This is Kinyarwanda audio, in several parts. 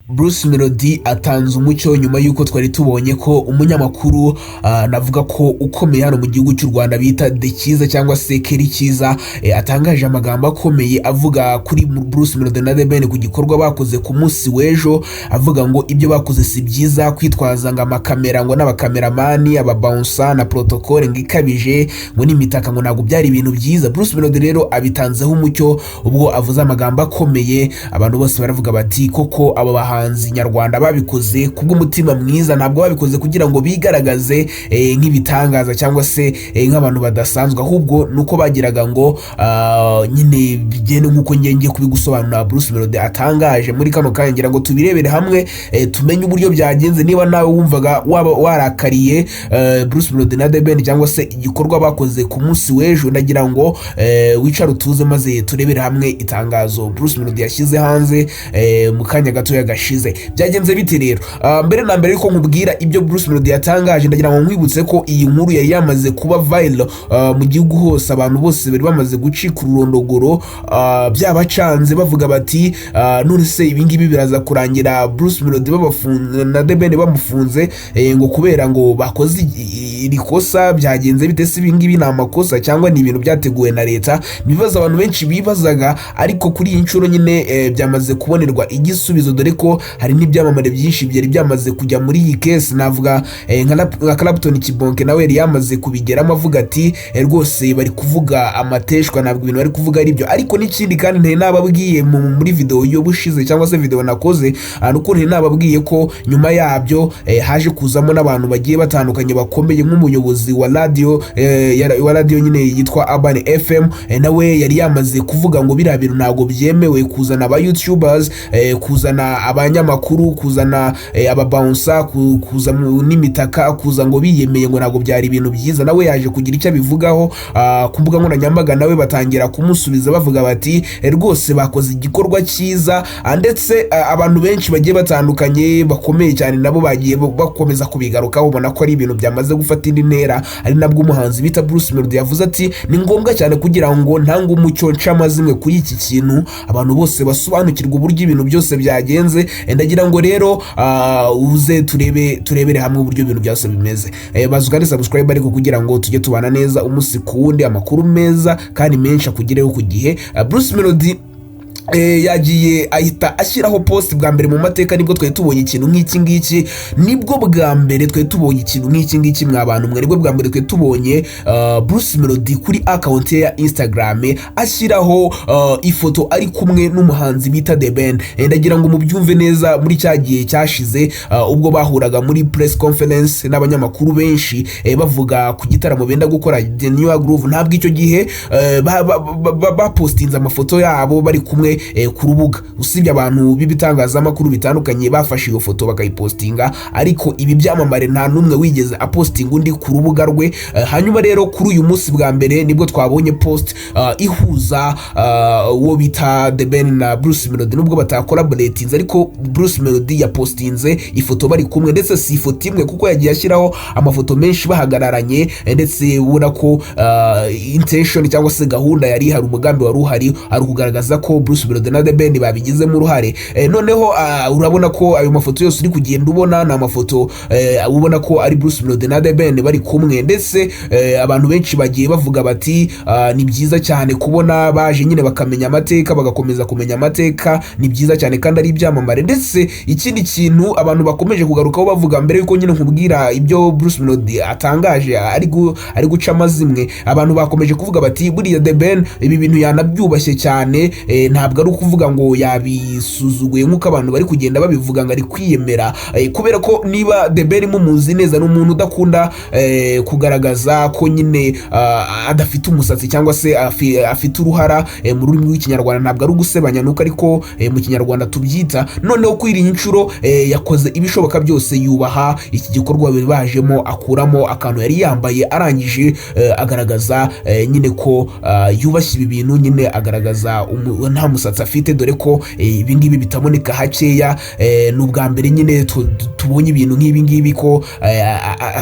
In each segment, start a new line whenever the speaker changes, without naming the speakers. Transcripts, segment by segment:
Bruce Melodie atanze umucyo nyuma yuko twari tubonye ko umunyamakuru navuga ko ukomeye hano mu gihugu cy'u Rwanda bita Dekiza cyangwa se Kerikiza atangaje amagambo akomeye avuga kuri Bruce Melodie na The Ben ku gikorwa bakoze ku munsi w'ejo, avuga ngo ibyo bakoze si byiza, kwitwaza ngo amakamera ngo n'abakameramani ababouncer na protocole ngo ikabije ngo n'imitaka ngo ntabwo byari ibintu byiza. Bruce Melodie rero abitanzeho umucyo ubwo avuze amagambo akomeye, abantu bose baravuga bati koko aba bahanzi nyarwanda babikoze kubw'umutima mwiza, ntabwo babikoze kugira ngo bigaragaze nk'ibitangaza cyangwa se nk'abantu badasanzwe, ahubwo nuko bagiraga ngo nyine bigende nkuko ngiye kubigusobanura. Bruce Melodie atangaje muri kano kanya, ngira ngo tubirebere hamwe tumenye uburyo byagenze. Niba nawe wumvaga waba warakariye Bruce Melodie na The Ben cyangwa se igikorwa bakoze ku munsi w'ejo, ndagira ngo wicare utuze maze turebere hamwe itangazo Bruce Melodie yashyize hanze mu kanya gato yagashize. Byagenze bite rero? Mbere na mbere ko nkubwira ibyo Bruce Melodie yatangaje, ndagira ngo nkwibutse ko iyi nkuru yari yamaze kuba viral mu gihugu hose, abantu bose bari bamaze gucika ururondogoro, byabacanze bavuga bati none se ibingibi biraza kurangira Bruce Melodie babafunze na The Ben bamufunze ngo kubera ngo bakoze iri kosa? Byagenze bite? Se ibingibi ni amakosa cyangwa ni ibintu byateguwe na leta? Nibaza abantu benshi bibazaga, ariko kuri iyi nshuro nyine byamaze kubonerwa igisubizo, dore ko hari n'ibyamamare byinshi byari byamaze kujya muri iyi case. Navuga nka Clapton Kibonge nawe yari yamaze kubigeramo avuga ati rwose bari kuvuga amateshwa, ntabwo ibintu bari kuvuga ari byo. Ariko n'ikindi kandi ntari nababwiye muri video yo bushize cyangwa se video nakoze, nuko ntari nababwiye ko nyuma yabyo haje kuzamo n'abantu bagiye batandukanye bakomeye, nk'umuyobozi wa radio nyine yitwa Urban FM, nawe yari yamaze kuvuga ngo biriya bintu ntabwo byemewe, kuzana aba YouTubers, kuzana abanyamakuru, kuzana ababouncer, kuza n'imitaka, kuza ngo biyemeye ngo ntabwo byari ibintu byiza. Nawe yaje kugira icyo abivugaho ku mbuga nkoranyambaga, nawe batangira kumusubiza bavuga bati rwose bakoze igikorwa cyiza, ndetse abantu benshi bagiye batandukanye bakomeye cyane nabo bagiye bakomeza kubigarukaho, ubona ko ari ibintu byamaze gufata indi ntera. Ari nabwo umuhanzi bita Bruce Melodie yavuze ati ni ngombwa cyane kugira ngo ntange umucyo ncamazimwe kuri iki kintu, abantu bose basobanukirwa uburyo ibintu byose byagenze. Ndagira ngo rero uze turebere hamwe uburyo ibintu byose bimeze. Bazugane subscribe ariko kugira ngo tujye tubana neza umunsi ku wundi, amakuru meza kandi menshi akugereho ku gihe. Bruce Melodie yagiye ahita ashyiraho post bwa mbere mu mateka, nibwo twari tubonye ikintu nk'iki ngiki, nibwo bwa mbere twari tubonye ikintu nk'iki ngiki mwabantu mwe, nibwo bwa mbere twari tubonye Bruce Melodie kuri account ya Instagram ashyiraho ifoto ari kumwe n'umuhanzi bita The Ben. Ndagira ngo mubyumve neza, muri cyagiye cyashize ubwo bahuraga muri press conference n'abanyamakuru benshi bavuga ku gitaramo benda gukora The New Groove, ntabwo icyo gihe bapostinze amafoto yabo bari kumwe ku rubuga. Usibye abantu b'ibitangazamakuru bitandukanye bafashe iyo foto bakayipostinga, ariko ibi byamamare nta numwe wigeze apostinga undi ku rubuga rwe. Hanyuma rero kuri uyu munsi bwa mbere nibwo twabonye post ihuza uwo bita The Ben na Bruce Melodie, nubwo batacollaboratinze, ariko Bruce Melodie yapostinze ifoto bari kumwe, ndetse si ifoto imwe kuko yagiye ashyiraho amafoto menshi bahagararanye, ndetse ubona ko intention cyangwa se gahunda yari hari, umugambi wari uhari, ari kugaragaza ko Bruce Melodie na The Ben babigizemo uruhare. Noneho urabona ko ayo mafoto yose uri kugenda ubona na amafoto ubona ko ari Bruce Melodie na The Ben bari kumwe, ndetse abantu benshi bagiye bavuga bati ni byiza cyane kubona baje nyine bakamenya amateka, bagakomeza kumenya amateka, ni byiza cyane kandi ari ibyamamare. Ndetse ikindi kintu abantu bakomeje kugarukaho bavuga, mbere yuko nyine nkubwira ibyo Bruce Melodie atangaje ari guca amazimwe, abantu bakomeje kuvuga bati buriya The Ben ibi bintu yanabyubashye cyane, ntabwo ari ukuvuga ngo yabisuzuguye nk'uko abantu bari kugenda babivuga ngo ari kwiyemera, kubera ko niba The Ben mumuzi neza n'umuntu udakunda kugaragaza ko nyine adafite umusatsi cyangwa se afite uruhara mu rurimi rw'ikinyarwanda, ntabwo ari ugusebanya nuko ariko mu kinyarwanda tubyita. Noneho kuri iyi nshuro yakoze ibishoboka byose, yubaha iki gikorwa bari bajemo, akuramo akantu yari yambaye, arangije agaragaza nyine ko yubashye ibi bintu, nyine agaragaza nta musatsi afite, dore ko ibi ngibi bitaboneka hakeya. N'ubwa mbere nyine tubonye ibintu nk'ibi ngibi ko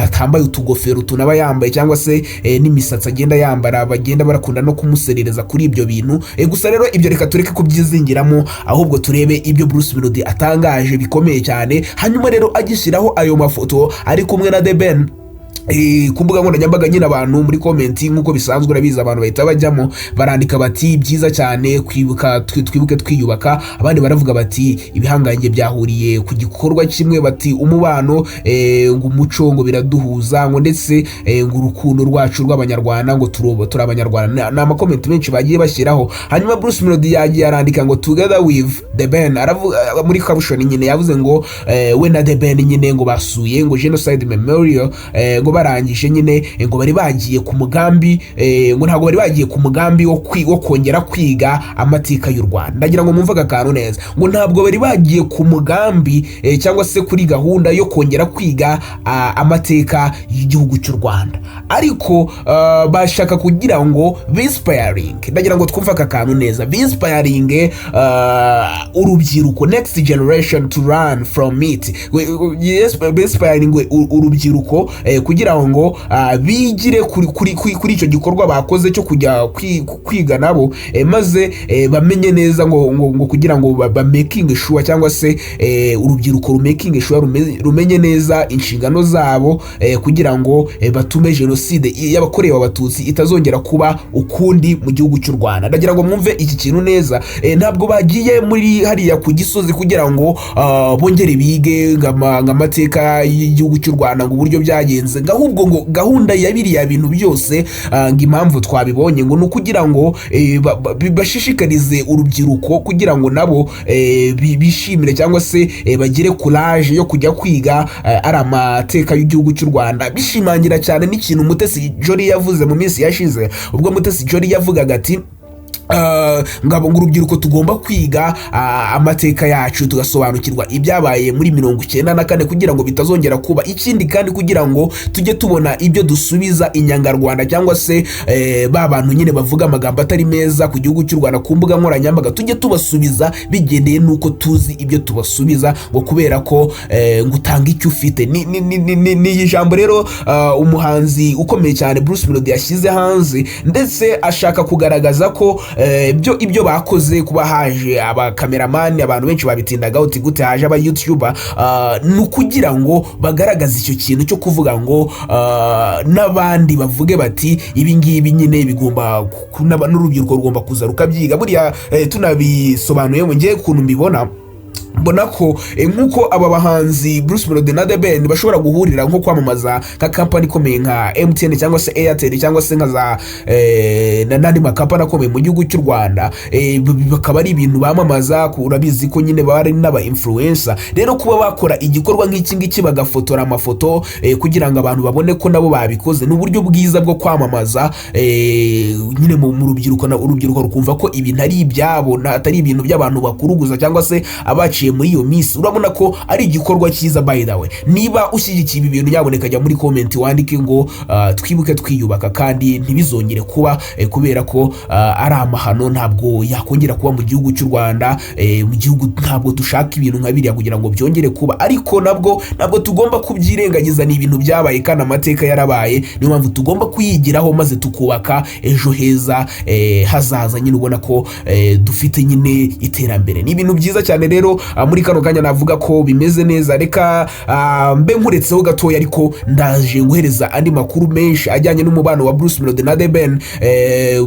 atambaye utugofero tunaba yambaye cyangwa se n'imisatsi agenda yambara bagenda barakunda no kumuserereza kuri ibyo bintu. Gusa rero ibyo reka tureke kubyizingiramo, ahubwo turebe ibyo Bruce Melodie atangaje bikomeye cyane. Hanyuma rero agishyiraho ayo mafoto ari kumwe na The Ben ku mbuga nkoranyambaga, nyine abantu muri komenti nk'uko bisanzwe urabizi abantu bahita bajyamo barandika bati byiza cyane, twibuke twiyubaka. Abandi baravuga bati ibihangange byahuriye ku gikorwa kimwe, bati umubano ngo umuco ngo biraduhuza, ngo ndetse ngo urukundo rwacu rw'abanyarwanda ngo turi abanyarwanda. Ni amakomenti menshi bagiye bashyiraho. Hanyuma Bruce Melodie yagiye arandika ngo together with The Ben, aravuga muri caption nyine yavuze ngo we na The Ben nyine ngo basuye ngo Genocide Memorial, ngo barangije nyine ngo bari bagiye ku mugambi, ngo ntabwo bari bagiye ku mugambi wo kongera kwiga amateka y'u Rwanda. Ndagira ngo mumvaga akantu neza, ngo ntabwo bari bagiye ku mugambi cyangwa se kuri gahunda yo kongera kwiga amateka y'igihugu cy'u Rwanda, ariko bashaka kugira ngo inspiring. Ndagira ngo twumva aka kantu neza, inspiring urubyiruko, next generation to learn from it. Yes, inspiring urubyiruko kugira ngo bigire kuri icyo gikorwa bakoze cyo kujya kwiga nabo, maze bamenye neza ngo kugira ngo ba making sure cyangwa se urubyiruko making sure rumenye neza inshingano zabo, kugira ngo batume Jenoside y'abakorewe abatutsi itazongera kuba ukundi mu gihugu cy'u Rwanda. Ndagira ngo mwumve iki kintu neza. Ntabwo bagiye muri hariya ku Gisozi kugira ngo bongere bige amateka y'igihugu cy'u Rwanda ngo uburyo byagenze, ahubwo ngo gahunda ya biriya bintu byose ngo impamvu twabibonye ngo nukugira ngo bashishikarize urubyiruko kugira ngo nabo bishimire cyangwa se bagire courage yo kujya kwiga ari amateka y'igihugu cy'u Rwanda. Bishimangira cyane n'ikintu Mutesi Jolly yavuze mu minsi yashize, ubwo Mutesi Jolly yavugaga ati ngabo urubyiruko tugomba kwiga amateka yacu tugasobanukirwa ibyabaye muri 1994 kugira ngo bitazongera kuba ikindi, kandi kugira ngo tujye tubona ibyo dusubiza inyangarwanda cyangwa se bantu nyine bavuga amagambo atari meza ku gihugu cy'u Rwanda ku mbuga nkoranyambaga, tujye tubasubiza bigendeye nuko tuzi ibyo tubasubiza, ngo kubera ko ngutanga icyo ufite. Ni ijambo rero umuhanzi ukomeye cyane Bruce Melodie yashyize hanze, ndetse ashaka kugaragaza ko ibyo bakoze kuba haje abakameramani, abantu benshi babitindagaho uti gute haje aba YouTuber, nukugira ngo bagaragaze icyo kintu cyo kuvuga ngo n'abandi bavuge bati ibi ngibi nyine bigomba n'urubyiruko rugomba kuza rukabyiga. Buriya tunabisobanuye mu ngiye kuntu mbibona, mbona ko nk'uko aba bahanzi Bruce Melodie na The Ben bashobora guhurira nko kwamamaza nka company ikomeye nka MTN cyangwa se Airtel cyangwa se nka za n'andi makampani akomeye mu gihugu cy'u Rwanda, bakaba ari ibintu bamamaza. Urabizi ko nyine bari n'aba influencer, rero kuba bakora igikorwa nk'iki ngiki bagafotora amafoto kugira ngo abantu babone ko nabo babikoze, n'uburyo bwiza bwo kwamamaza nyine mu urubyiruko rukumva ko ibintu ari ibyabo, atari ibintu by'abantu bakuruguza cyangwa se abaciye muri iyo minsi. Urabona ko ari igikorwa cyiza. By the way, niba ushyigikiye ibi bintu nyaboneka jya muri comment wandike ngo twibuke twiyubaka kandi ntibizongere kuba, kubera ko ari amahano, ntabwo yakongera kuba mu gihugu cy'u Rwanda. Mu gihugu ntabwo dushaka ibintu nka biriya kugira ngo byongere kuba, ariko ntabwo tugomba kubyirengagiza. Ni ibintu byabaye kandi amateka yarabaye, niyo mpamvu tugomba kuyigiraho maze tukubaka ejo heza hazaza. Nyine ubona ko dufite nyine iterambere. Ni ibintu byiza cyane rero. Muri kano kanya navuga ko bimeze neza. Reka mbe nkuretseho gatoya, ariko ndaje guhereza andi makuru menshi ajyanye n'umubano wa Bruce Melodie na The Ben.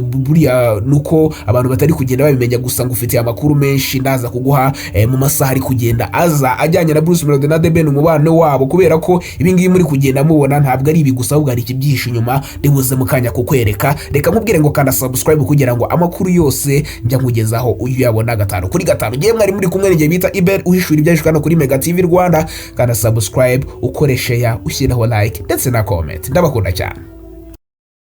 Buriya nuko abantu batari kugenda babimenya, gusa ngufitiye amakuru menshi ndaza kuguha mu masaha ari kugenda aza ajyanye na Bruce Melodie na The Ben, umubano wabo, kubera ko ibi ngibi muri kugenda mubona ntabwo ari ibi gusa, ahubwo hari ikibyihishe inyuma. Ndibuze mu kanya kukwereka. Reka mubwire ngo kanda subscribe kugira ngo amakuru yose njya nkugezaho uyabona 5 kuri 5. Ngiye mwari muri kumwe n'ijye bita Iber uhishura ibyashikana kuri Mega TV Rwanda. Kanda subscribe, ukore share, ushyiraho like ndetse na comment. Ndabakunda cyane.